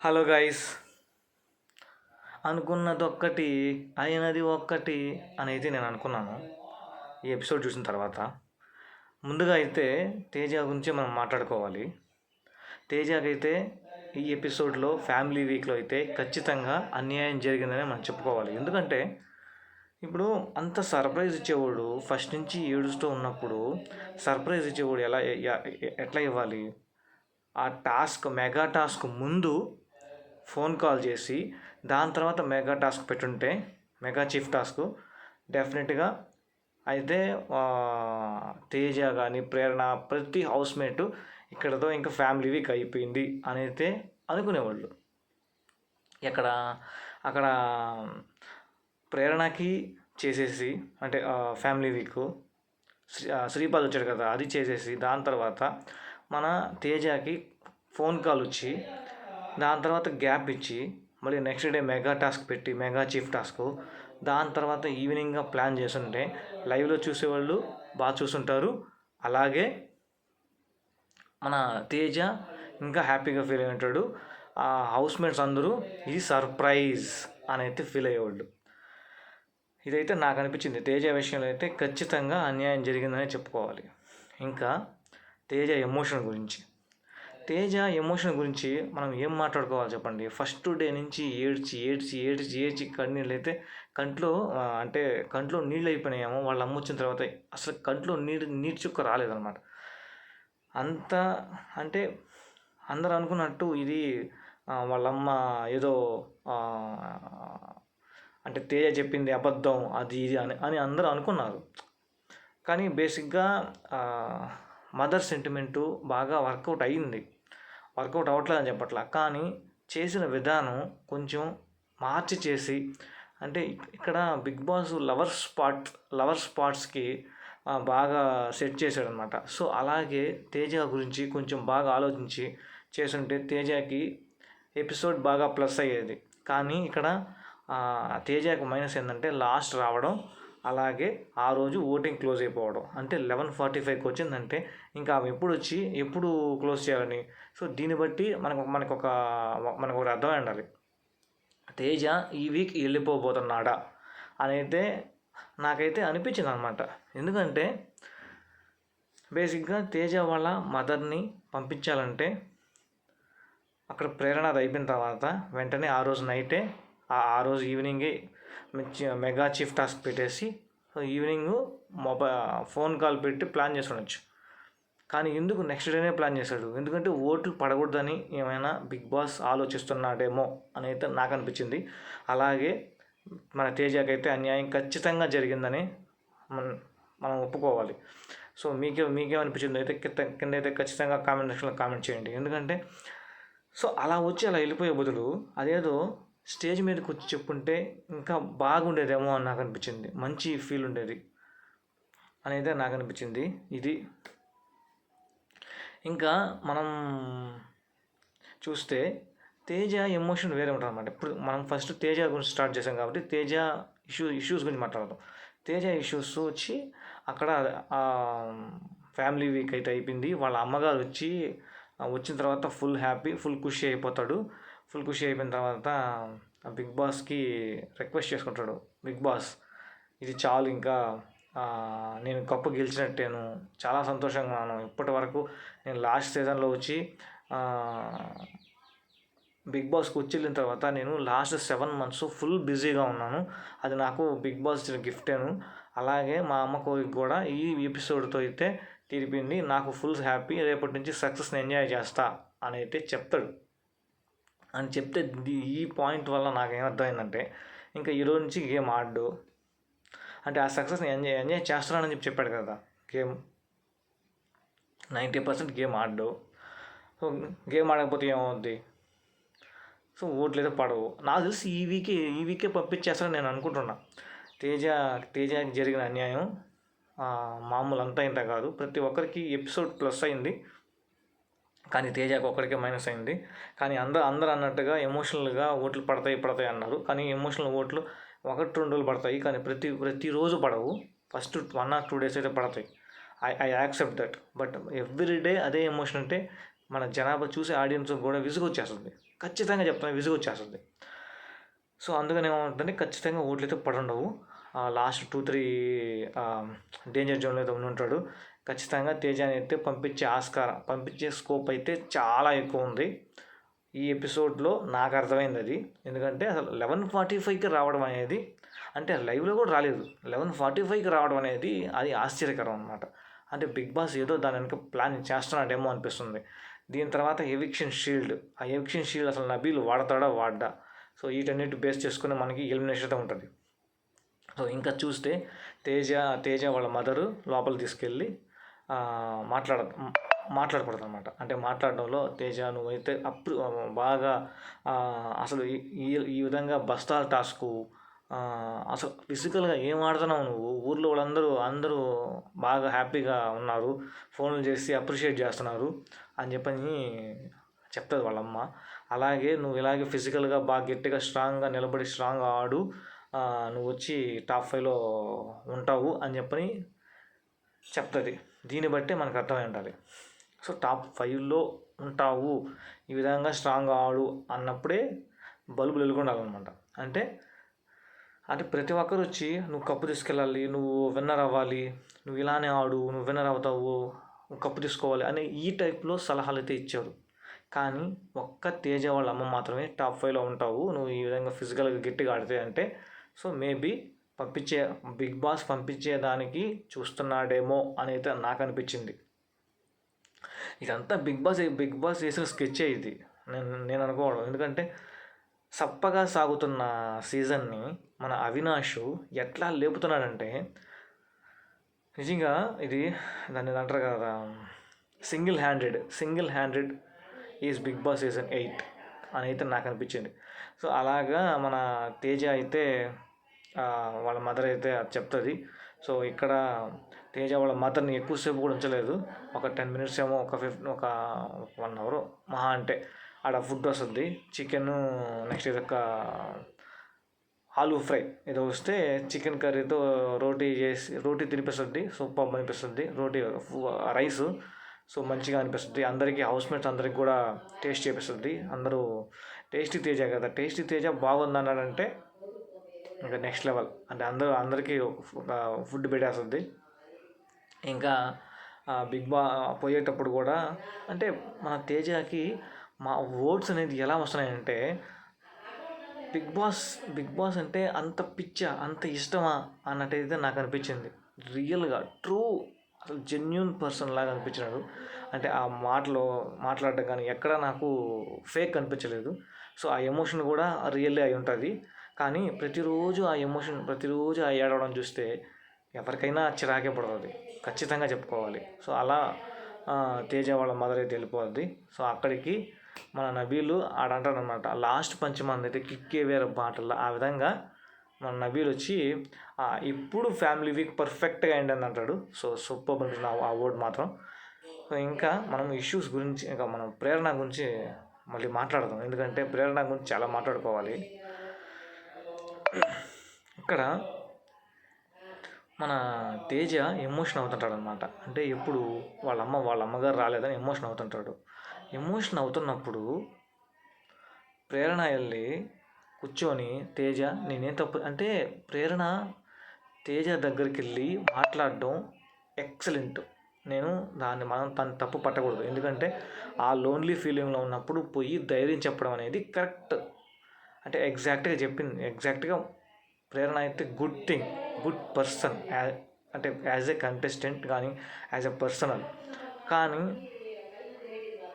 Hello guys, అనుకున్నది ఒక్కటి అయినది ఒక్కటి అనేది నేను అనుకున్నాను ఈ ఎపిసోడ్ చూసిన తర్వాత. ముందుగా అయితే తేజ గురించి మనం మాట్లాడుకోవాలి. తేజకైతే ఈ ఎపిసోడ్లో ఫ్యామిలీ వీక్లో అయితే ఖచ్చితంగా అన్యాయం జరిగిందని మనం చెప్పుకోవాలి. ఎందుకంటే ఇప్పుడు అంత సర్ప్రైజ్ ఇచ్చేవాడు ఫస్ట్ నుంచి ఏడుస్తూ ఉన్నప్పుడు సర్ప్రైజ్ ఇచ్చేవాడు ఎట్లా ఇవ్వాలి? ఆ టాస్క్ మెగా టాస్క్ ముందు ఫోన్ కాల్ చేసి దాని తర్వాత మెగా టాస్క్ పెట్టుంటే, మెగా చీఫ్ టాస్క్ డెఫినెట్గా అయితే తేజ కానీ ప్రేరణ ప్రతి హౌస్మేటు ఇక్కడతో ఇంకా ఫ్యామిలీ వీక్ అయిపోయింది అని అయితే అనుకునేవాళ్ళు. అక్కడ ప్రేరణకి చేసేసి అంటే ఫ్యామిలీ వీక్ శ్రీపాద్ వచ్చాడు కదా, అది చేసేసి దాని తర్వాత మన తేజకి ఫోన్ కాల్ వచ్చి దాని తర్వాత గ్యాప్ ఇచ్చి మళ్ళీ నెక్స్ట్ డే మెగా టాస్క్ పెట్టి మెగా చీఫ్ టాస్క్ దాని తర్వాత ఈవినింగ్గా ప్లాన్ చేస్తుంటే లైవ్లో చూసేవాళ్ళు బాగా చూస్తుంటారు. అలాగే మన తేజ ఇంకా హ్యాపీగా ఫీల్ అయి ఉంటాడు. ఆ హౌస్మేట్స్ అందరూ ఇది సర్ప్రైజ్ అని అయితే ఫీల్ అయ్యేవాళ్ళు. ఇదైతే నాకు అనిపించింది. తేజ విషయంలో అయితే ఖచ్చితంగా అన్యాయం జరిగిందని చెప్పుకోవాలి. ఇంకా తేజ ఎమోషన్ గురించి మనం ఏం మాట్లాడుకోవాలి చెప్పండి. ఫస్ట్ డే నుంచి ఏడ్చి కన్నీళ్ళు అయితే కంట్లో నీళ్ళు అయిపోయినాయేమో. వాళ్ళ అమ్మ వచ్చిన తర్వాత అసలు కంట్లో నీటి చుక్క రాలేదన్నమాట. అంత అంటే అందరూ అనుకున్నట్టు ఇది వాళ్ళమ్మ ఏదో అంటే తేజ చెప్పింది అబద్ధం అది ఇది అని అందరూ అనుకున్నారు. కానీ బేసిక్గా మదర్ సెంటిమెంటు బాగా వర్కౌట్ అవ్వట్లేదని చెప్పట్లా, కానీ చేసిన విధానం కొంచెం మార్చి చేసి అంటే ఇక్కడ బిగ్ బాస్ లవర్ స్పాట్స్కి బాగా సెట్ చేశాడనమాట. సో అలాగే తేజ గురించి కొంచెం బాగా ఆలోచించి చేస్తుంటే తేజకి ఎపిసోడ్ బాగా ప్లస్ అయ్యేది. కానీ ఇక్కడ తేజకి మైనస్ ఏంటంటే లాస్ట్ రావడం, అలాగే ఆ రోజు ఓటింగ్ క్లోజ్ అయిపోవడం. అంటే 11:45కి వచ్చిందంటే ఇంకా ఆమె ఎప్పుడు క్లోజ్ చేయాలని. సో దీన్ని బట్టి మనకు ఒకటి అర్థమై ఉండాలి, తేజ ఈ వీక్ వెళ్ళిపోబోతున్నాడా అని అయితే నాకైతే అనిపించింది అనమాట. ఎందుకంటే బేసిక్గా తేజ వాళ్ళ మదర్ని పంపించాలంటే అక్కడ ప్రేరణ అయిపోయిన తర్వాత వెంటనే ఆ రోజు నైటే ఆ రోజు ఈవినింగే మెగా చీఫ్ టాస్క్ పెట్టేసి ఈవినింగ్ ఫోన్ కాల్ పెట్టి ప్లాన్ చేసి ఉండొచ్చు. కానీ ఎందుకు నెక్స్ట్ డేనే ప్లాన్ చేశాడు? ఎందుకంటే ఓట్లు పడకూడదని ఏమైనా బిగ్ బాస్ ఆలోచిస్తున్నాడేమో అని అయితే నాకు అనిపించింది. అలాగే మన తేజకైతే అన్యాయం ఖచ్చితంగా జరిగిందని మనం ఒప్పుకోవాలి. సో మీకేమనిపించింది అయితే కింద అయితే ఖచ్చితంగా కామెంట్ సెక్షన్లో కామెంట్ చేయండి. ఎందుకంటే సో అలా వెళ్ళిపోయే బదులు అదేదో స్టేజ్ మీదకి వచ్చి చెప్పుంటే ఇంకా బాగుండేదేమో అని నాకు అనిపించింది. మంచి ఫీల్ ఉండేది అనేది నాకు అనిపించింది. ఇది ఇంకా మనం చూస్తే తేజ ఎమోషన్ వేరే ఉంటుంది అన్నమాట. ఇప్పుడు మనం ఫస్ట్ తేజ గురించి స్టార్ట్ చేసాం కాబట్టి తేజ ఇష్యూస్ గురించి మాట్లాడదాం. తేజ ఇష్యూస్ వచ్చి అక్కడ ఫ్యామిలీ వీక్ అయితే అయిపోయింది. వాళ్ళ అమ్మగారు వచ్చిన తర్వాత ఫుల్ హ్యాపీ, ఫుల్ ఖుషి అయిపోతాడు. ఫుల్ ఖుషి అయిపోయిన తర్వాత బిగ్ బాస్కి రిక్వెస్ట్ చేసుకుంటాడు, బిగ్ బాస్ ఇది చాలు, ఇంకా నేను కప్పు గెలిచినట్టేను, చాలా సంతోషంగా ఉన్నాను. ఇప్పటి వరకు నేను లాస్ట్ సీజన్లో వచ్చి బిగ్ బాస్కి వెళ్ళిన తర్వాత నేను లాస్ట్ 7 months ఫుల్ బిజీగా ఉన్నాను. అది నాకు బిగ్ బాస్ ఇచ్చిన గిఫ్టేను. అలాగే మా అమ్మ కోరిక కూడా ఈ ఎపిసోడ్తో అయితే తీరిపింది. నాకు ఫుల్ హ్యాపీ, రేపటి నుంచి సక్సెస్ని ఎంజాయ్ చేస్తా అని అయితే చెప్తాడు. అని చెప్తే ఈ పాయింట్ వల్ల నాకు ఏమర్థమైందంటే ఇంకా ఈరోజు నుంచి గేమ్ ఆడు అంటే ఆ సక్సెస్ని ఎంజాయ్ చేస్తున్నానని చెప్పాడు కదా. గేమ్ 90% గేమ్ ఆడు. సో గేమ్ ఆడకపోతే ఏమవుద్ది? సో ఓట్లు అయితే పడవు. నాకు తెలిసి ఈ వీకే పంపించేస్తానని నేను అనుకుంటున్నా. తేజకి జరిగిన అన్యాయం మామూలు అంతా ఇంత కాదు. ప్రతి ఒక్కరికి ఎపిసోడ్ ప్లస్ అయింది, కానీ తేజకి ఒక్కడికే మైనస్ అయింది. కానీ అందరూ అన్నట్టుగా ఎమోషనల్గా ఓట్లు పడతాయి అన్నారు. కానీ ఎమోషనల్ ఓట్లు 1-2 రోజులు పడతాయి, కానీ ప్రతిరోజు పడవు. ఫస్ట్ 1 or 2 days అయితే పడతాయి. I accept that. But every day అదే ఎమోషన్ అంటే మన జనాభా చూసే ఆడియన్స్ కూడా విసుగు వచ్చేస్తుంది. ఖచ్చితంగా చెప్తాను, విసుగు వచ్చేస్తుంది. సో అందుకని ఏమవుతుందంటే ఖచ్చితంగా ఓట్లు అయితే పడుండవు. లాస్ట్ 2-3 డేంజర్ జోన్లో అయితే ఉంటాడు. ఖచ్చితంగా తేజాని అయితే పంపించే స్కోప్ అయితే చాలా ఎక్కువ ఉంది. ఈ ఎపిసోడ్లో నాకు అర్థమైంది అది. ఎందుకంటే అసలు 11:45కి రావడం అనేది, అంటే లైవ్లో కూడా రాలేదు, 11:45కి రావడం అనేది అది ఆశ్చర్యకరం అనమాట. అంటే బిగ్ బాస్ ఏదో దాని వెనక ప్లాన్ చేస్తున్నాడేమో అనిపిస్తుంది. దీని తర్వాత ఎవిక్షన్ షీల్డ్, ఆ ఎవిక్షన్ షీల్డ్ అసలు నబీల్ వాడతాడా వాడ్డా, సో వీటన్నిటి బేస్ చేసుకుని మనకి ఎలిమినేషన్ అయితే ఉంటుంది. సో ఇంకా చూస్తే తేజ వాళ్ళ మదరు లోపల తీసుకెళ్ళి మాట్లాడకూడదు అనమాట. అంటే మాట్లాడడంలో తేజ నువ్వైతే బాగా అసలు ఈ విధంగా బస్తాల టాస్కు, అసలు ఫిజికల్గా ఏం ఆడుతున్నావు నువ్వు, ఊర్లో అందరూ బాగా హ్యాపీగా ఉన్నారు, ఫోన్లు చేసి అప్రిషియేట్ చేస్తున్నారు అని చెప్పని చెప్తుంది వాళ్ళమ్మ. అలాగే నువ్వు ఇలాగే ఫిజికల్గా బాగా గట్టిగా స్ట్రాంగ్గా నిలబడి స్ట్రాంగ్గా ఆడు, నువ్వు వచ్చి టాప్ 5లో ఉంటావు అని చెప్పని చెప్తుంది. దీన్ని బట్టే మనకు అర్థమై ఉండాలి. సో టాప్ 5లో ఉంటావు, ఈ విధంగా స్ట్రాంగ్గా ఆడు అన్నప్పుడే బల్బులు వెలుగుండాలన్నమాట. అంటే ప్రతి ఒక్కరు వచ్చి నువ్వు కప్పు తీసుకెళ్ళాలి, నువ్వు విన్నర్ అవ్వాలి, నువ్వు ఇలానే ఆడు, నువ్వు విన్నర్ అవుతావు, నువ్వు కప్పు తీసుకోవాలి అనే ఈ టైప్లో సలహాలు అయితే ఇచ్చారు. కానీ ఒక్క తేజ వాళ్ళ అమ్మ మాత్రమే టాప్ 5లో ఉంటావు, నువ్వు ఈ విధంగా ఫిజికల్గా గట్టిగా ఆడితే అంటే, సో మేబీ బిగ్ బాస్ పంపించేదానికి చూస్తున్నాడేమో అని అయితే నాకు అనిపించింది. ఇదంతా బిగ్ బాస్ వేసిన స్కెచ్ ఇది నేను అనుకోవడం. ఎందుకంటే సప్పగా సాగుతున్న సీజన్ని మన అవినాష్ ఎట్లా లేపుతున్నాడంటే, నిజంగా ఇది దాన్ని అంటారు కదా, single handed is Bigg Boss season 8 అని అయితే నాకు అనిపించింది. సో అలాగా మన తేజ అయితే వాళ్ళ మదర్ అయితే అది చెప్తుంది. సో ఇక్కడ తేజ వాళ్ళ మదర్ని ఎక్కువసేపు కూడా ఉంచలేదు, ఒక 10 మినిట్స్ ఏమో, ఒక 1 అవర్ మహా అంటే. ఆడ ఫుడ్ వస్తుంది, చికెన్, నెక్స్ట్ ఇది ఒక ఆలూ ఫ్రై ఏదో వస్తే చికెన్ కర్రీతో రోటీ తినిపిస్తుంది, సూపర్ అనిపిస్తుంది, రైస్ సో మంచిగా అనిపిస్తుంది అందరికీ, హౌస్మేట్స్ అందరికి కూడా టేస్ట్ చేపిస్తుంది. అందరూ టేస్టీ తేజ కదా, టేస్టీ తేజ బాగుంది అన్నాడంటే ఇంకా నెక్స్ట్ లెవెల్. అంటే అందరికీ ఫుడ్ పెట్టేస్తుంది. ఇంకా పోయేటప్పుడు కూడా అంటే మన తేజకి మా ఓట్స్ అనేది ఎలా వస్తున్నాయంటే, బిగ్ బాస్ అంటే అంత పిచ్చా, అంత ఇష్టమా అన్నట్టయితే నాకు అనిపించింది. రియల్గా ట్రూ అసలు జెన్యున్ పర్సన్ లాగా అనిపించినాడు. అంటే ఆ మాట్లాడడం కానీ ఎక్కడ నాకు ఫేక్ అనిపించలేదు. సో ఆ ఎమోషన్ కూడా రియల్లే అయి ఉంటుంది. కానీ ప్రతిరోజు ఆ ఏడవడం చూస్తే ఎవరికైనా చిరాకే పడుతుంది, ఖచ్చితంగా చెప్పుకోవాలి. సో అలా తేజ వాళ్ళ మదర్ అయితే వెళ్ళిపోద్ది. సో అక్కడికి మన నబీలు ఆడంటాడనమాట, లాస్ట్ పంచమంది అయితే కిక్కే వేరే బాటల్లో. ఆ విధంగా మన నబీల్ వచ్చి ఇప్పుడు ఫ్యామిలీ వీక్ పర్ఫెక్ట్గా అయిందని అంటాడు. సో సూపర్ అనిపించిన ఆ వర్డ్ మాత్రం. సో ఇంకా మనం ఇష్యూస్ గురించి, ఇంకా మనం ప్రేరణ గురించి మళ్ళీ మాట్లాడదాం, ఎందుకంటే ప్రేరణ గురించి చాలా మాట్లాడుకోవాలి. ఇక్కడ మన తేజ ఎమోషన్ అవుతుంటాడు అనమాట. అంటే ఎప్పుడు వాళ్ళ అమ్మగారు రాలేదని ఎమోషన్ అవుతున్నప్పుడు ప్రేరణ వెళ్ళి కూర్చొని తేజ నేనేం తప్పు అంటే, ప్రేరణ తేజ దగ్గరికి వెళ్ళి మాట్లాడడం ఎక్సలెంట్. మనం తను తప్పు పట్టకూడదు, ఎందుకంటే ఆ లోన్లీ ఫీలింగ్లో ఉన్నప్పుడు పోయి ధైర్యం చెప్పడం అనేది కరెక్ట్. అంటే ఎగ్జాక్ట్గా ప్రేరణ అయితే గుడ్ పర్సన్, అంటే యాజ్ ఎ కంటెస్టెంట్ కానీ యాజ్ ఎ పర్సనల్. కానీ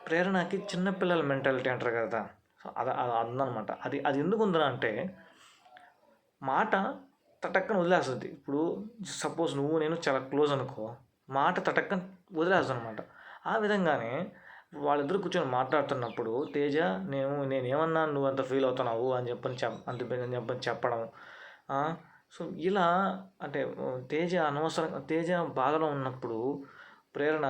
ప్రేరణకి చిన్నపిల్లల మెంటాలిటీ అంటారు కదా, అది అందనమాట. అది ఎందుకు ఉందని అంటే, మాట తటక్కన వదిలేస్తుంది. ఇప్పుడు సపోజ్ నువ్వు నేను చాలా క్లోజ్ అనుకో, మాట తటక్కన వదిలేస్తుంది అనమాట. ఆ విధంగానే వాళ్ళిద్దరు కూర్చొని మాట్లాడుతున్నప్పుడు తేజ నేనేమన్నా నువ్వు అంత ఫీల్ అవుతున్నావు అని చెప్పని చెప్పడం. సో ఇలా అంటే తేజ బాధలో ఉన్నప్పుడు ప్రేరణ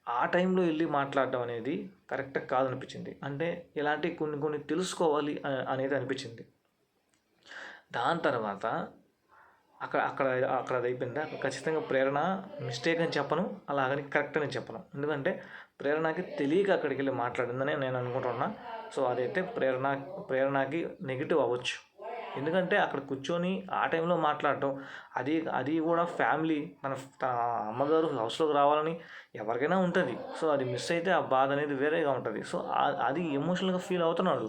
ఆ టైంలో వెళ్ళి మాట్లాడడం అనేది కరెక్ట్ కాదనిపించింది. అంటే ఇలాంటి కొన్ని తెలుసుకోవాలి అనేది అనిపించింది. దాని తర్వాత అక్కడ అది అయిపోయింది. ఖచ్చితంగా ప్రేరణ మిస్టేక్ అని చెప్పను, అలాగని కరెక్ట్ అని చెప్పను. ఎందుకంటే ప్రేరణకి తెలియక అక్కడికి వెళ్ళి మాట్లాడిందని నేను అనుకుంటున్నా. సో అదైతే ప్రేరణకి నెగిటివ్ అవ్వచ్చు. ఎందుకంటే అక్కడ కూర్చొని ఆ టైంలో మాట్లాడటం, అది అది కూడా ఫ్యామిలీ తన అమ్మగారు హౌస్లోకి రావాలని ఎవరికైనా ఉంటుంది. సో అది మిస్ అయితే ఆ బాధ అనేది వేరేగా ఉంటుంది. సో అది ఎమోషనల్గా ఫీల్ అవుతున్నాడు.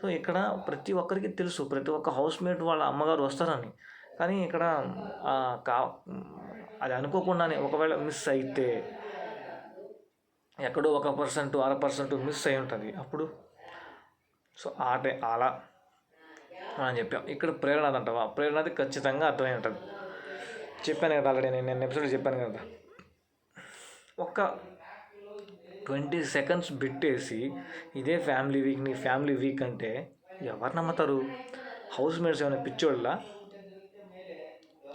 సో ఇక్కడ ప్రతి ఒక్కరికి తెలుసు, ప్రతి ఒక్క హౌస్మేట్ వాళ్ళ అమ్మగారు వస్తారని. కానీ ఇక్కడ ఆ, కా అది అనుకోకుండానే ఒకవేళ మిస్ అయితే ఎక్కడో 1% 1% మిస్ అయి ఉంటుంది అప్పుడు. సో అలా అని చెప్పాం. ఇక్కడ ప్రేరణ అంటావా, ప్రేరణది ఖచ్చితంగా అర్థమై ఉంటుంది. చెప్పాను కదా ఆల్రెడీ, నేను ఎపిసోడ్ చెప్పాను కదా. ఒక 20 సెకండ్స్ బిట్టేసి ఇదే ఫ్యామిలీ వీక్, నీ ఫ్యామిలీ వీక్ అంటే ఎవరు నమ్ముతారు? హౌస్ మేట్స్ ఏమైనా పిచ్చోళ్ళ?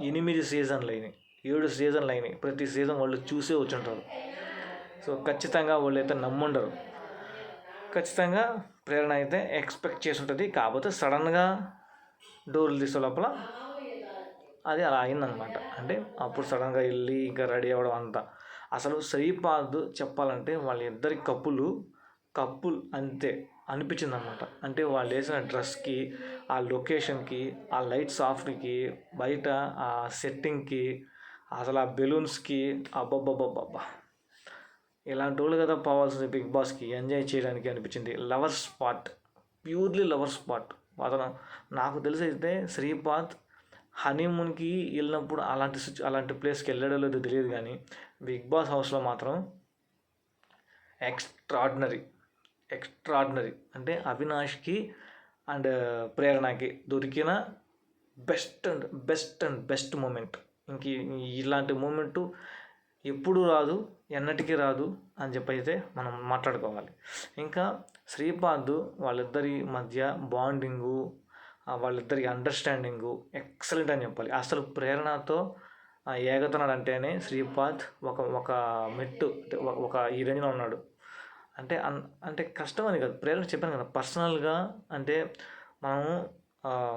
8 సీజన్లు అయినాయి, 7 సీజన్లు అయినాయి, ప్రతి సీజన్ వాళ్ళు చూసే వచ్చుంటారు. సో ఖచ్చితంగా వాళ్ళు అయితే నమ్ముండరు. ఖచ్చితంగా ప్రేరణ అయితే ఎక్స్పెక్ట్ చేసి ఉంటుంది. కాకపోతే సడన్గా డోర్లు తీసే లోపల అది అలా అయిందనమాట. అంటే అప్పుడు సడన్గా వెళ్ళి ఇంకా రెడీ అవ్వడం అంతా. అసలు శ్రీపాద్ చెప్పాలంటే వాళ్ళిద్దరి కప్పులు అంతే అనిపించింది అనమాట. అంటే వాళ్ళు వేసిన డ్రెస్కి, ఆ లొకేషన్కి, ఆ లైట్స్ ఆఫ్కి, బయట ఆ సెట్టింగ్కి, అసలు ఆ బెలూన్స్కి, అబ్బబ్బబ్బబ్బబ్బా, ఇలాంటి వాళ్ళు కదా పోవాల్సింది బిగ్ బాస్కి ఎంజాయ్ చేయడానికి అనిపించింది. Lover spot, purely lover spot. అతను నాకు తెలిసి అయితే శ్రీపాద్ హనీమూన్కి వెళ్ళినప్పుడు అలాంటి ప్లేస్కి వెళ్ళాడో లేదో తెలియదు, కానీ బిగ్ బాస్ హౌస్లో మాత్రం ఎక్స్ట్రాడినరీ అంటే అవినాష్కి అండ్ ప్రేరణకి దొరికిన బెస్ట్ మూమెంట్. ఇంక ఇలాంటి మూమెంటు ఎప్పుడు రాదు, ఎన్నటికీ రాదు అని చెప్పి అయితే మనం మాట్లాడుకోవాలి. ఇంకా శ్రీపాద్ వాళ్ళిద్దరి మధ్య బాండింగు, వాళ్ళిద్దరి అండర్స్టాండింగు ఎక్సలెంట్ అని చెప్పాలి. అసలు ప్రేరణతో ఏగుతున్నాడు అంటేనే శ్రీపాద్ ఒక మెట్టు, ఒక ఈ రేంజ్లో ఉన్నాడు. అంటే కష్టం అని కాదు, ప్రేరణ చెప్పాను కదా, పర్సనల్గా అంటే మనము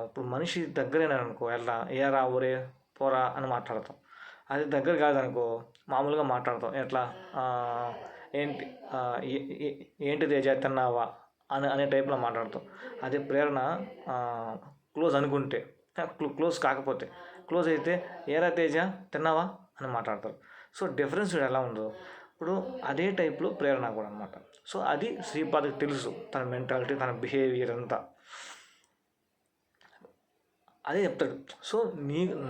ఇప్పుడు మనిషి దగ్గరైనా అనుకో, ఎలా ఏరా ఊరే పోరా అని మాట్లాడతాం. అది దగ్గర కాదనుకో మామూలుగా మాట్లాడతాం. ఎట్లా ఏంటి తేజ తిన్నావా అనే టైప్లో మాట్లాడతాం. అదే ప్రేరణ క్లోజ్ అనుకుంటే, క్లోజ్ కాకపోతే, క్లోజ్ అయితే ఏరా తేజ తిన్నావా అని మాట్లాడతారు. సో డిఫరెన్స్ ఎలా ఉందో ఇప్పుడు అదే టైప్లో ప్రేరణ కూడా అనమాట. సో అది శ్రీపాద్కి తెలుసు, తన మెంటాలిటీ, తన బిహేవియర్ అంతా అదే చెప్తాడు. సో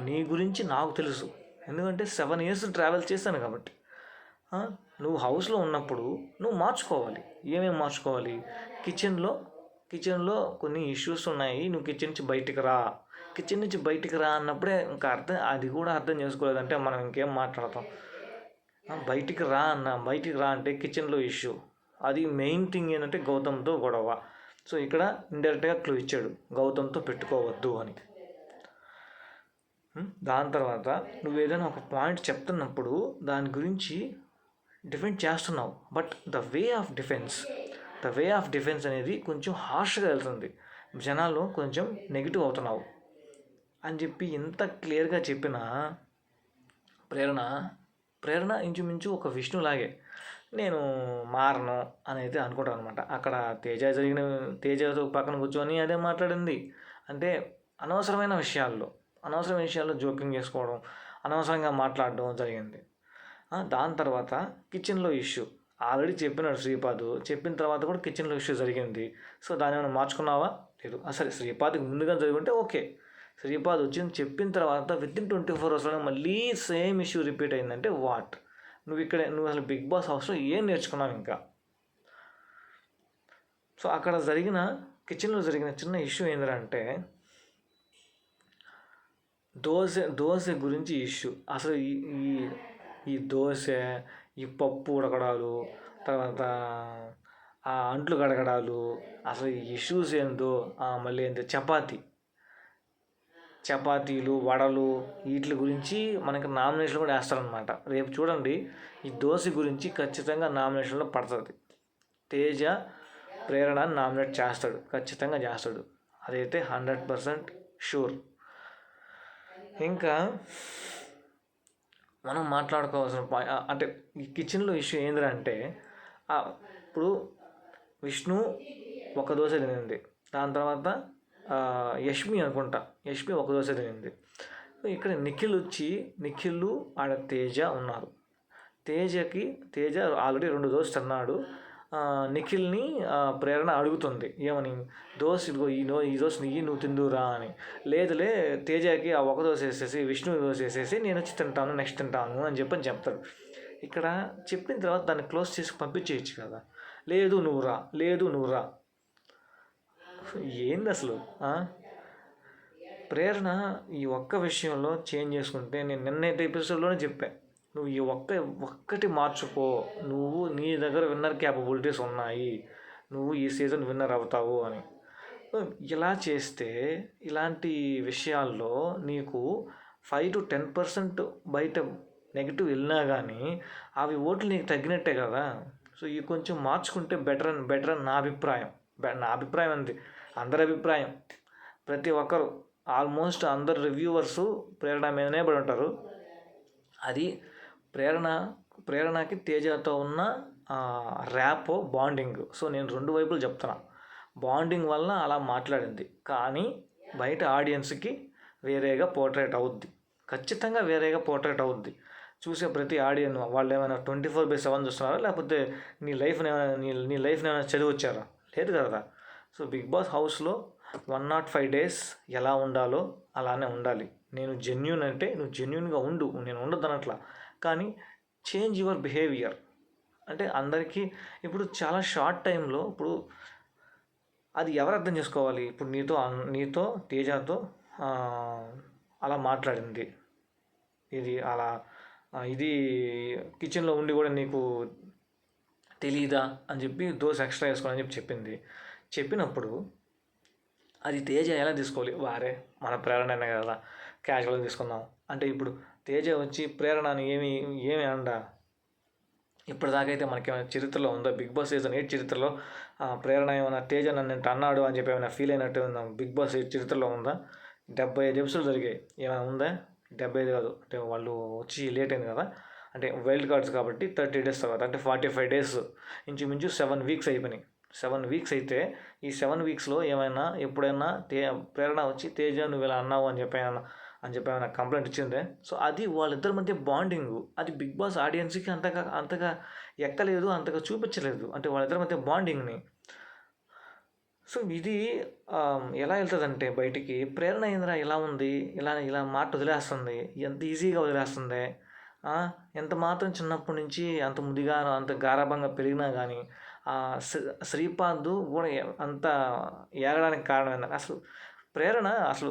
నీ గురించి నాకు తెలుసు, ఎందుకంటే 7 years ట్రావెల్ చేశాను కాబట్టి. నువ్వు హౌస్లో ఉన్నప్పుడు నువ్వు మార్చుకోవాలి. ఏమేమి మార్చుకోవాలి? కిచెన్లో కొన్ని ఇష్యూస్ ఉన్నాయి, నువ్వు కిచెన్ నుంచి బయటికి రా అన్నప్పుడే ఇంకా అది కూడా అర్థం చేసుకోలేదంటే మనం ఇంకేం మాట్లాడతాం. బయటికి రా అంటే కిచెన్లో ఇష్యూ, అది మెయిన్ థింగ్ ఏంటంటే గౌతమ్తో గొడవ. సో ఇక్కడ ఇండైరెక్ట్గా క్లూ ఇచ్చాడు, గౌతమ్తో పెట్టుకోవద్దు అని. దాని తర్వాత నువ్వు ఏదైనా ఒక పాయింట్ చెప్తున్నప్పుడు దాని గురించి డిఫెండ్ చేస్తున్నావు, but the way of defence అనేది కొంచెం హార్ష్గా వెళ్తుంది, జనాలు కొంచెం నెగిటివ్ అవుతున్నావు అని చెప్పి ఎంత క్లియర్గా చెప్పినా ప్రేరణ ఇంచుమించు ఒక విష్ణులాగే నేను మారను అని అయితే అనుకుంటాను అనమాట. అక్కడ తేజతో పక్కన కూర్చొని అదే మాట్లాడింది. అంటే అనవసరమైన విషయాల్లో జోక్యం చేసుకోవడం, అనవసరంగా మాట్లాడడం జరిగింది. దాని తర్వాత కిచెన్లో ఇష్యూ ఆల్రెడీ చెప్పినాడు శ్రీపాద్, చెప్పిన తర్వాత కూడా కిచెన్లో ఇష్యూ జరిగింది. సో దాన్ని ఏమైనా మార్చుకున్నావా? లేదు. అసలు శ్రీపాద్కి ముందుగా జరుగుంటే ఓకే, శ్రీపాద్ వచ్చింది చెప్పిన తర్వాత వితిన్ 24 hours మళ్ళీ సేమ్ ఇష్యూ రిపీట్ అయిందంటే నువ్వు అసలు బిగ్ బాస్ హౌస్లో ఏం నేర్చుకున్నావు ఇంకా? సో అక్కడ కిచెన్లో జరిగిన చిన్న ఇష్యూ ఏంటంటే దోశ గురించి ఇష్యూ. అసలు ఈ దోశ, ఈ పప్పు ఉడకడాలు, తర్వాత ఆ అంట్లు కడగడాలు, అసలు ఈ ఇష్యూస్ ఏందో, మళ్ళీ ఏంటో చపాతీలు, వడలు, వీటి గురించి మనకి నామినేషన్ కూడా వేస్తారనమాట. రేపు చూడండి, ఈ దోశ గురించి ఖచ్చితంగా నామినేషన్లో పడుతుంది. తేజ ప్రేరణ నామినేట్ చేస్తాడు, ఖచ్చితంగా చేస్తాడు, అదైతే 100% షూర్. ఇంకా మనం మాట్లాడుకోవాల్సిన అంటే ఈ కిచెన్లో ఇష్యూ ఏంటంటే ఇప్పుడు విష్ణు ఒక దోశ తినింది. దాని తర్వాత యష్మి అనుకుంటా, యష్మి ఒక దోశ తినింది. ఇక్కడ నిఖిల్ ఆడ తేజ ఉన్నారు. తేజ ఆల్రెడీ 2 దోశ తిన్నాడు. నిఖిల్ని ప్రేరణ అడుగుతుంది ఏమని, ఇదిగో ఈ దోశ నువ్వు తిందురా అని. లేదులే, తేజకి ఆ ఒక దోశ వేసేసి విష్ణు దోశ వేసేసి నేను వచ్చి తింటాను, నెక్స్ట్ తింటాను అని చెప్తాడు. ఇక్కడ చెప్పిన తర్వాత దాన్ని క్లోజ్ చేసి పంపించేయచ్చు కదా. లేదు నువ్వు రా. ఏంది అసలు? ప్రేరణ ఈ ఒక్క విషయంలో చేంజ్ చేసుకుంటే, నేను నిన్నైతే ఎపిసోడ్లోనే చెప్పాను, నువ్వు ఈ ఒక్కటి మార్చుకో, నువ్వు నీ దగ్గర విన్నర్ క్యాపబిలిటీస్ ఉన్నాయి, నువ్వు ఈ సీజన్ విన్నర్ అవుతావు అని. ఇలా చేస్తే ఇలాంటి విషయాల్లో నీకు 5 to 10% బయట నెగిటివ్ వెళ్ళినా కానీ అవి ఓట్లు నీకు తగ్గినట్టే కదా. సో ఇవి కొంచెం మార్చుకుంటే బెటర్ అని నా అభిప్రాయం అంది, అందరి అభిప్రాయం. ప్రతి ఒక్కరు ఆల్మోస్ట్ అందరు రివ్యూవర్సు ప్రేరణ మీదనే పడి ఉంటారు. అది ప్రేరణకి తేజతో ఉన్న ర్యాప్ బాండింగ్. సో నేను 2 వైపులు చెప్తున్నా, బాండింగ్ వల్ల అలా మాట్లాడింది, కానీ బయట ఆడియన్స్కి వేరేగా పోర్ట్రేట్ అవుద్ది, ఖచ్చితంగా వేరేగా పోర్ట్రేట్ అవుద్ది. చూసే ప్రతి ఆడియన్ వాళ్ళు ఏమైనా 24/7 చూస్తున్నారా, లేకపోతే నీ లైఫ్ని ఏమైనా చదివి వచ్చారా? లేదు కదా. సో బిగ్ బాస్ హౌస్లో 105 days ఎలా ఉండాలో అలానే ఉండాలి. నేను జెన్యూన్ అంటే నువ్వు జెన్యూన్గా ఉండు, నేను ఉండదు అనట్లా, కానీ చేంజ్ యువర్ బిహేవియర్. అంటే అందరికీ ఇప్పుడు చాలా షార్ట్ టైంలో ఇప్పుడు అది ఎవరు అర్థం చేసుకోవాలి? ఇప్పుడు నీతో తేజతో అలా మాట్లాడింది, ఇది కిచెన్లో ఉండి కూడా నీకు తెలీదా అని చెప్పి దోశ ఎక్స్ట్రా వేసుకోవాలని చెప్పింది. చెప్పినప్పుడు అది తేజ ఎలా తీసుకోవాలి? వారే మన ప్రేరణ కదా, క్యాజువల్గా తీసుకుందాం అంటే. ఇప్పుడు తేజ వచ్చి ప్రేరణని ఏమి అండా? ఇప్పటిదాకా అయితే మనకి ఏమైనా చరిత్రలో ఉందా? బిగ్ బాస్ సీజన్ 8 చరిత్రలో ప్రేరణ ఏమైనా తేజ నన్ను అన్నాడు అని చెప్పి ఏమైనా ఫీల్ అయినట్టు ఉందా బిగ్ బాస్ చరిత్రలో ఉందా? 75 ఎపిసోడ్లు జరిగాయి, ఏమైనా ఉందా? 75 కాదు, అంటే వాళ్ళు వచ్చి లేట్ అయింది కదా, అంటే వైల్డ్ కార్డ్స్ కాబట్టి 30 days తర్వాత, అంటే 45 days, ఇంచుమించు 7 weeks అయిపోయినాయి. 7 weeks అయితే ఈ 7 weeksలో ఎప్పుడైనా ప్రేరణ వచ్చి తేజ నువ్వు ఇలా అన్నావు అని చెప్పి ఏమైనా కంప్లైంట్ ఇచ్చిందే? సో అది వాళ్ళిద్దరి మధ్య బాండింగ్, అది బిగ్ బాస్ ఆడియన్స్కి అంతగా ఎక్కలేదు, అంతగా చూపించలేదు, అంటే వాళ్ళిద్దరి మధ్య బాండింగ్ని. సో ఇది ఎలా వెళ్తుందంటే బయటికి, ప్రేరణ ఏంద్రా ఇలా ఉంది, ఇలా మాట వదిలేస్తుంది, ఎంత ఈజీగా వదిలేస్తుంది, ఎంత మాత్రం చిన్నప్పటి నుంచి అంత ముదిగా అంత గారాభంగా పెరిగినా కానీ శ్రీపాద్ కూడా అంత ఏగడానికి కారణం ఏంటంటే అసలు ప్రేరణ అసలు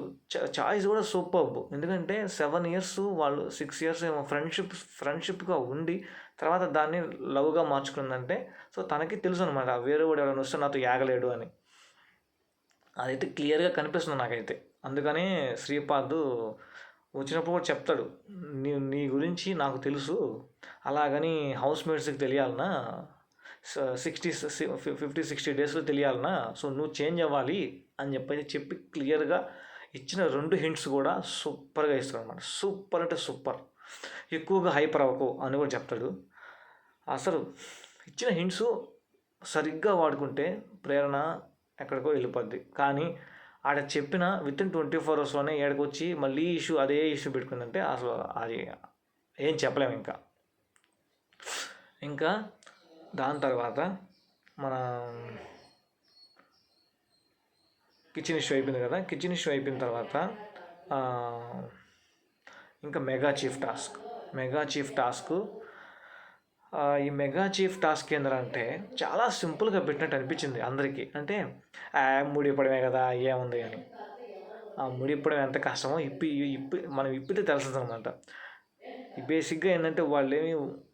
చాయిస్ కూడా సూపర్. ఎందుకంటే 7 years వాళ్ళు 6 years ఏమో ఫ్రెండ్షిప్గా ఉండి తర్వాత దాన్ని లవ్గా మార్చుకుందంటే, సో తనకి తెలుసు అనమాట వేరే వాడు ఎవరైనా వస్తే నాతో ఏగలేడు అని. అదైతే క్లియర్గా కనిపిస్తుంది నాకైతే. అందుకని శ్రీపాద్ వచ్చినప్పుడు కూడా చెప్తాడు, నీ గురించి నాకు తెలుసు, అలాగని హౌస్ మేట్స్కి తెలియాలన్నా 50-60 daysలో తెలియాలన్నా, సో నువ్వు చేంజ్ అవ్వాలి అని చెప్పి క్లియర్గా ఇచ్చిన 2 hints కూడా సూపర్గా ఇస్తాడు అనమాట. సూపర్ అంటే సూపర్. ఎక్కువగా హైపర్ అవ్వకు అని కూడా చెప్తాడు. అసలు ఇచ్చిన హింట్స్ సరిగ్గా వాడుకుంటే ప్రేరణ ఎక్కడికో వెళ్ళిపోద్ది. కానీ ఆడ చెప్పిన వితిన్ 24 hours ఏడకి వచ్చి మళ్ళీ అదే ఇష్యూ పెట్టుకుందంటే అసలు అది ఏం చెప్పలేము. ఇంకా దాని తర్వాత మన కిచెన్ ఇష్యూ అయిపోయింది కదా. కిచెన్ ఇష్యూ అయిపోయిన తర్వాత ఇంకా మెగా చీఫ్ టాస్క్. ఈ మెగా చీఫ్ టాస్క్ ఏంటంటే చాలా సింపుల్గా పెట్టినట్టు అనిపించింది అందరికీ. అంటే ముడి ఇప్పడమే కదా ఏముంది అని. ఆ ముడి ఇప్పడం ఎంత కష్టమో మనం ఇప్పితే తెలుస్తుంది అనమాట. బేసిక్గా ఏంటంటే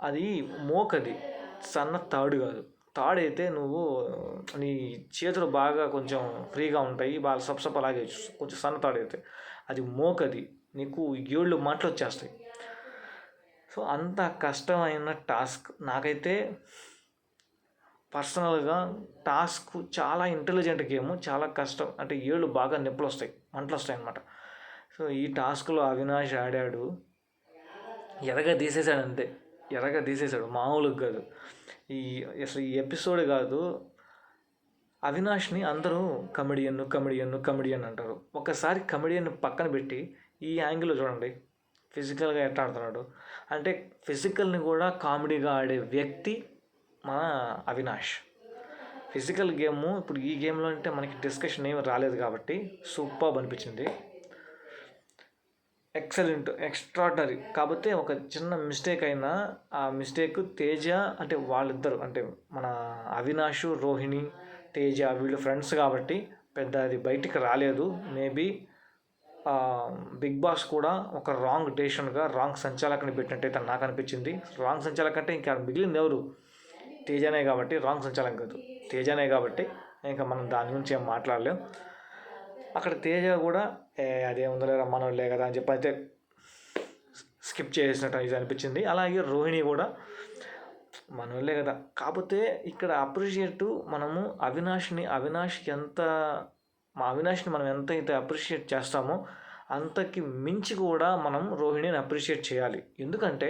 అది మోకది, సన్న తాడు కాదు. తాడైతే నువ్వు నీ చేతులు బాగా కొంచెం ఫ్రీగా ఉంటాయి, బాగా సప్సప్ అలాగే. కొంచెం సన్న తాడైతే అది మోకది, నీకు 7 మాటలు వచ్చేస్తాయి. సో అంత కష్టమైన టాస్క్ నాకైతే పర్సనల్గా టాస్క్ చాలా ఇంటెలిజెంట్ గేమ్, చాలా కష్టం. అంటే 7 బాగా మంటలు వస్తాయి అన్నమాట. సో ఈ టాస్క్లో అవినాష్ ఆడాడు, ఎరగా తీసేశాడు అంతే, మామూలుగా కాదు. అసలు ఈ ఎపిసోడ్ కాదు, అవినాష్ని అందరూ కమెడియన్ అంటారు. ఒకసారి కమెడియన్ పక్కన పెట్టి ఈ యాంగిల్లో చూడండి, ఫిజికల్గా ఎట్లా ఆడుతున్నాడు అంటే ఫిజికల్ని కూడా కామెడీగా ఆడే వ్యక్తి మన అవినాష్. ఫిజికల్ గేమ్ ఇప్పుడు ఈ గేమ్లో అంటే మనకి డిస్కషన్ ఏమి రాలేదు కాబట్టి సూపర్బ్ అనిపించింది, ఎక్సలెంట్, ఎక్స్ట్రాడినరీ. కాకపోతే ఒక చిన్న మిస్టేక్ అయినా ఆ మిస్టేక్ తేజ అంటే వాళ్ళిద్దరు అంటే మన అవినాష్, రోహిణి, తేజ వీళ్ళు ఫ్రెండ్స్ కాబట్టి పెద్ద అది బయటికి రాలేదు. మేబీ బిగ్ బాస్ కూడా ఒక రాంగ్ డెసిషన్గా రాంగ్ సంచాలకుని పెట్టినట్టయితే నాకు అనిపించింది. రాంగ్ సంచాలక అంటే ఇంకా మిగిలింది ఎవరు, తేజనే కాబట్టి, రాంగ్ సంచాలకం కాదు తేజనే కాబట్టి ఇంకా మనం దాని గురించి ఏం మాట్లాడలేం. అక్కడ తేజ కూడా అదేముందలే మనోళ్ళే కదా అని చెప్పి అయితే స్కిప్ చేసినట్టు ఇది అనిపించింది. అలాగే రోహిణి కూడా మనోళ్ళే కదా. కాకపోతే ఇక్కడ అప్రిషియేట్ మనము అవినాష్ని మనం ఎంత అయితే అప్రిషియేట్ చేస్తామో అంతకి మించి కూడా మనం రోహిణిని అప్రిషియేట్ చేయాలి. ఎందుకంటే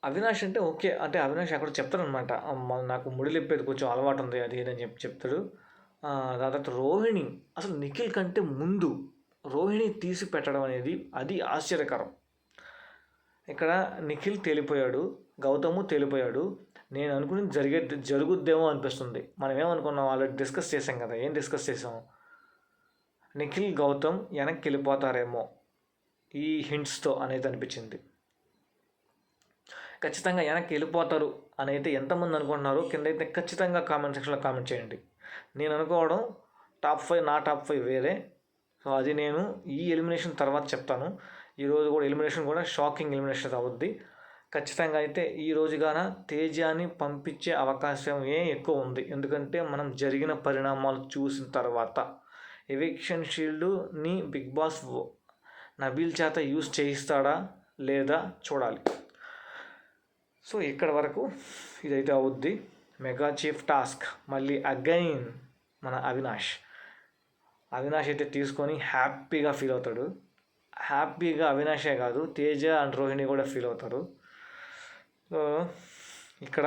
అవినాష్ అంటే ఓకే అంటే అవినాష్ అక్కడ చెప్తాడనమాట, నాకు ముడిలిప్పేది కొంచెం అలవాటు ఉంది అది అని చెప్తాడు. దాని తర్వాత రోహిణి అసలు నిఖిల్ కంటే ముందు రోహిణి తీసి పెట్టడం అనేది అది ఆశ్చర్యకరం. ఇక్కడ నిఖిల్ తేలిపోయాడు, గౌతము తేలిపోయాడు. నేను అనుకుని జరుగుద్దేమో అనిపిస్తుంది. మనం ఏమనుకున్నాం ఆల్రెడీ డిస్కస్ చేసాం కదా. ఏం డిస్కస్ చేసాం, నిఖిల్ గౌతమ్ వెనక్కి వెళ్ళిపోతారేమో ఈ హింట్స్తో అనేది అనిపించింది. ఖచ్చితంగా వెనక్కి వెళ్ళిపోతారు అని అయితే ఎంతమంది అనుకుంటున్నారు కింద అయితే ఖచ్చితంగా కామెంట్ సెక్షన్లో కామెంట్ చేయండి. నేను అనుకోవడం టాప్ 5 నా టాప్ 5 వేరే. సో అది నేను ఈ ఎలిమినేషన్ తర్వాత చెప్తాను. ఈరోజు కూడా ఎలిమినేషన్ కూడా షాకింగ్ ఎలిమినేషన్ అవుద్ది ఖచ్చితంగా. అయితే ఈ రోజుగాన తేజాని పంపించే అవకాశం ఎక్కువ ఉంది. ఎందుకంటే మనం జరిగిన పరిణామాలు చూసిన తర్వాత ఎవిక్షన్ షీల్డ్ని బిగ్ బాస్ నబీల్ చేత యూజ్ చేయిస్తాడా లేదా చూడాలి. సో ఇక్కడ వరకు ఇదైతే అవుద్ది. మెగా చీఫ్ టాస్క్ మళ్ళీ అగైన్ మన అవినాష్ అయితే తీసుకొని హ్యాపీగా ఫీల్ అవుతాడు. హ్యాపీగా అవినాషే కాదు తేజ అండ్ రోహిణి కూడా ఫీల్ అవుతారు. సో ఇక్కడ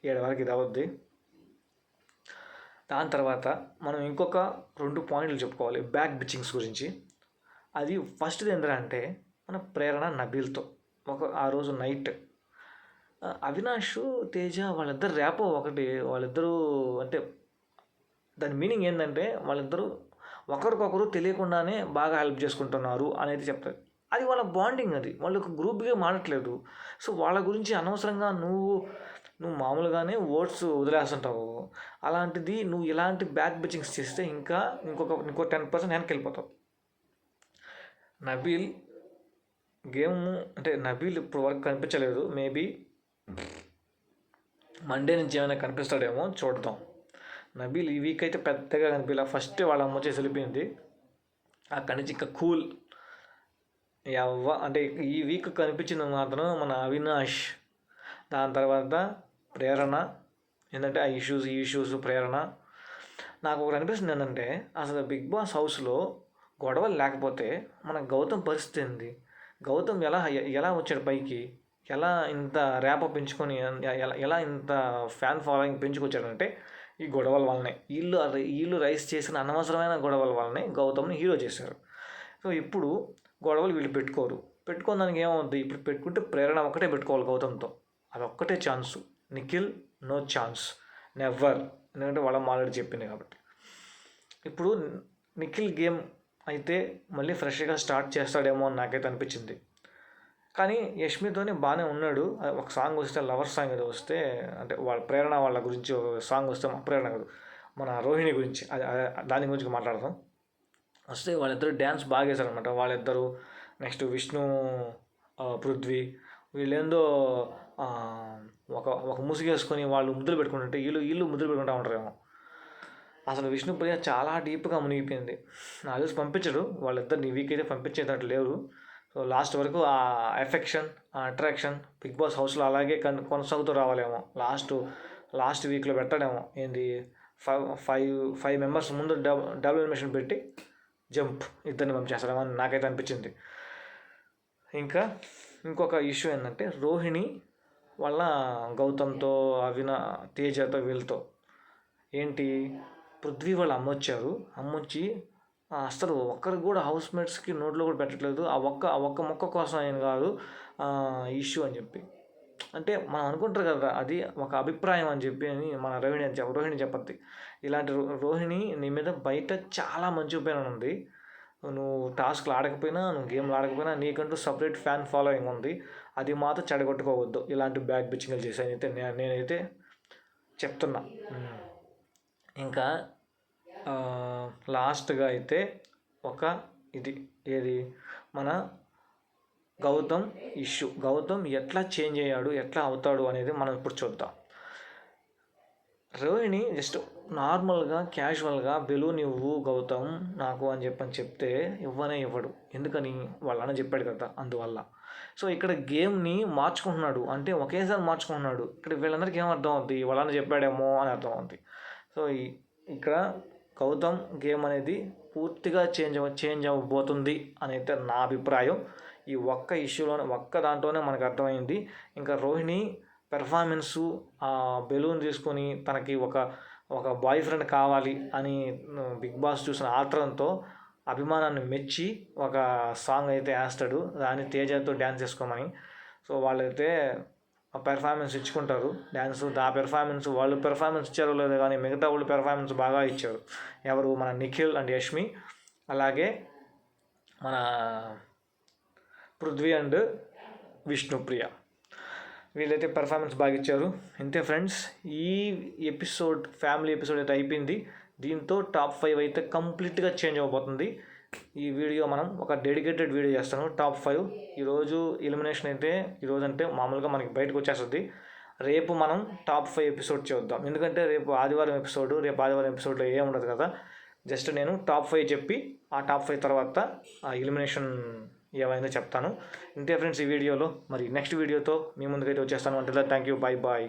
7 వరకు ఇది అవుద్ది. దాని తర్వాత మనం ఇంకొక 2 పాయింట్లు చెప్పుకోవాలి బ్యాక్ బిచ్చింగ్స్ గురించి. అది ఫస్ట్ది ఏంటంటే మన ప్రేరణ నబీల్తో ఆ రోజు నైట్ అవినాష్ తేజ వాళ్ళిద్దరు ర్యాపో ఒకటి, వాళ్ళిద్దరూ అంటే దాని మీనింగ్ ఏంటంటే వాళ్ళిద్దరూ ఒకరికొకరు తెలియకుండానే బాగా హెల్ప్ చేసుకుంటున్నారు అనేది చెప్తారు. అది వాళ్ళ బాండింగ్, అది వాళ్ళు ఒక గ్రూప్గా మాడట్లేదు. సో వాళ్ళ గురించి అనవసరంగా నువ్వు మామూలుగానే ఓట్స్ వదిలేస్తుంటావు. అలాంటిది నువ్వు ఇలాంటి బ్యాక్ బిచ్చింగ్స్ చేస్తే ఇంకో 10% వెనక్కి వెళ్ళిపోతావు. నబీల్ గేమ్ అంటే నబీల్ ఇప్పుడు వరకు కనిపించలేదు. మేబీ మండే నుంచి ఏమైనా కనిపిస్తాడేమో చూద్దాం. నబీల్ ఈ వీక్ అయితే పెద్దగా కనిపించలే. ఫస్ట్ వాళ్ళ అమ్మ వచ్చేసి వెళ్ళిపోయింది. అక్కడి నుంచి ఇంకా కూల్ అంటే ఈ వీక్ కనిపించింది మాత్రం మన అవినాష్. దాని తర్వాత ప్రేరణ, ఏంటంటే ఈ ఇష్యూస్ ప్రేరణ. నాకు ఒకటి అనిపిస్తుంది ఏంటంటే అసలు బిగ్ బాస్ హౌస్లో గొడవలు లేకపోతే మన గౌతమ్ పరిస్థితి ఏంది? గౌతమ్ ఎలా వచ్చాడు పైకి, ఎలా ఇంత ర్యాప్ పెంచుకొని ఎలా ఇంత ఫ్యాన్ ఫాలోయింగ్ పెంచుకొచ్చాడంటే ఈ గొడవల వల్లనే. వీళ్ళు రైస్ చేసిన అనవసరమైన గొడవల వల్లనే గౌతమ్ని హీరో చేశారు. సో ఇప్పుడు గొడవలు వీళ్ళు పెట్టుకోని దానికి ఏమవుద్ది, ఇప్పుడు పెట్టుకుంటే ప్రేరణ ఒక్కటే పెట్టుకోవాలి గౌతమ్తో, అదొక్కటే chance. Nikhil no chance, never. ఎందుకంటే వాళ్ళ ఆల్రెడీ చెప్పింది కాబట్టి. ఇప్పుడు నిఖిల్ గేమ్ అయితే మళ్ళీ ఫ్రెష్గా స్టార్ట్ చేస్తాడేమో అని నాకైతే అనిపించింది. కానీ యష్మితోనే బాగానే ఉన్నాడు. ఒక సాంగ్ వస్తే లవర్ సాంగ్ ఏదో వస్తే అంటే వాళ్ళ ప్రేరణ వాళ్ళ గురించి ఒక సాంగ్ వస్తే ప్రేరణ కాదు మన రోహిణి గురించి దాని గురించి మాట్లాడదాం. వస్తే వాళ్ళిద్దరు డ్యాన్స్ బాగా వేశారనమాట వాళ్ళిద్దరు. నెక్స్ట్ విష్ణు పృథ్వీ వీళ్ళేందో ఒక ముసుగేసుకొని వాళ్ళు ముద్దులు పెట్టుకుంటుంటే వీళ్ళు ముద్దులు పెట్టుకుంటూ ఉంటారేమో. అసలు విష్ణుప్రియ చాలా డీప్గా మునిగిపోయింది. నాకు తెలిసి పంపించడు వాళ్ళిద్దరు ఈ వీక్ అయితే పంపించేటట్టు లేరు. సో లాస్ట్ వరకు ఆ ఎఫెక్షన్, ఆ అట్రాక్షన్ బిగ్ బాస్ హౌస్లో అలాగే కొనసాగుతూ రావాలేమో. లాస్ట్ వీక్లో పెట్టాడేమో ఏంది ఫైవ్ మెంబర్స్ ముందు డబుల్ ఎలిమినేషన్ పెట్టి జంప్ ఇద్దరిని పంపించేస్తాడేమో అని నాకైతే అనిపించింది. ఇంకొక ఇష్యూ ఏంటంటే రోహిణి వాళ్ళ గౌతమ్తో తేజతో వీళ్ళతో ఏంటి, పృథ్వీ వాళ్ళ అమ్మ వచ్చారు. అమ్మ వచ్చి అసలు ఒక్కరికి కూడా హౌస్ మేట్స్కి నోట్లో కూడా పెట్టట్లేదు. ఆ ఒక్క మొక్క కోసం ఆయన కాదు ఇష్యూ అని చెప్పి. అంటే మనం అనుకుంటారు కదా, అది ఒక అభిప్రాయం అని చెప్పి అని మన రోహిణి చెప్పద్ది. ఇలాంటి రోహిణి నీ మీద బయట చాలా మంచి ఒపీనియన్ ఉంది. నువ్వు టాస్క్లు ఆడకపోయినా, నువ్వు గేమ్లు ఆడకపోయినా నీకంటూ సపరేట్ ఫ్యాన్ ఫాలోయింగ్ ఉంది. అది మాత్రం చెడగొట్టుకోవద్దు ఇలాంటి బ్యాక్ బిచ్చింగ్లు చేశాను అయితే నేనైతే చెప్తున్నా. ఇంకా లాస్ట్గా అయితే ఒక ఏది మన గౌతమ్ ఇష్యూ. గౌతమ్ ఎట్లా చేంజ్ అయ్యాడు, ఎట్లా అవుతాడు అనేది మనం ఇప్పుడు చూద్దాం. రోహిణి జస్ట్ నార్మల్గా క్యాజువల్గా బెలూన్ ఇవ్వు గౌతమ్ నాకు అని చెప్తే ఇవ్వడు. ఎందుకని వాళ్ళని చెప్పాడు కదా, అందువల్ల. సో ఇక్కడ గేమ్ని మార్చుకుంటున్నాడు, అంటే ఒకేసారి మార్చుకుంటున్నాడు. ఇక్కడ వీళ్ళందరికీ ఏం అర్థం అవుతుంది, వాళ్ళని చెప్పాడేమో అని అర్థం అవుతుంది. సో ఇక్కడ గౌతమ్ గేమ్ అనేది పూర్తిగా చేంజ్ అవ్వబోతుంది అని అయితే నా అభిప్రాయం. ఈ ఒక్క దాంట్లోనే మనకు అర్థమైంది. ఇంకా రోహిణి పెర్ఫార్మెన్సు, బెలూన్ తీసుకొని తనకి ఒక బాయ్ ఫ్రెండ్ కావాలి అని బిగ్ బాస్ చూసిన ఆత్రంతో అభిమానాన్ని మెచ్చి ఒక సాంగ్ అయితే వేస్తాడు, దాన్ని తేజతో డ్యాన్స్ చేసుకోమని. సో వాళ్ళైతే ఆ పెర్ఫార్మెన్స్ ఇచ్చుకుంటారు డ్యాన్స్. వాళ్ళు పెర్ఫార్మెన్స్ ఇచ్చారో లేదో కానీ మిగతా వాళ్ళు పెర్ఫార్మెన్స్ బాగా ఇచ్చారు. ఎవరు, మన నిఖిల్ అండ్ యష్మి, అలాగే మన పృథ్వీ అండ్ విష్ణుప్రియ, వీళ్ళైతే పెర్ఫార్మెన్స్ బాగా ఇచ్చారు. ఇంతే ఫ్రెండ్స్, ఈ ఫ్యామిలీ ఎపిసోడ్ అయితే అయిపోయింది. దీంతో టాప్ 5 అయితే కంప్లీట్గా చేంజ్ అవ్వబోతుంది. ఈ వీడియో మనం ఒక డెడికేటెడ్ వీడియో చేస్తాను, టాప్ 5. ఈరోజు ఎలిమినేషన్ అయితే ఈరోజు అంటే మామూలుగా మనకి బయటకు వచ్చేస్తుంది. రేపు మనం టాప్ 5 ఎపిసోడ్ చూద్దాం, ఎందుకంటే రేపు ఆదివారం ఎపిసోడ్లో ఏం ఉండదు కదా. జస్ట్ నేను టాప్ 5 చెప్పి ఆ టాప్ 5 తర్వాత ఆ ఎలిమినేషన్ ఏమైందో చెప్తాను. ఇంతే ఫ్రెండ్స్ ఈ వీడియోలో. మరి నెక్స్ట్ వీడియోతో మీ ముందుకైతే వచ్చేస్తాను. అంటే థ్యాంక్ యూ, బాయ్.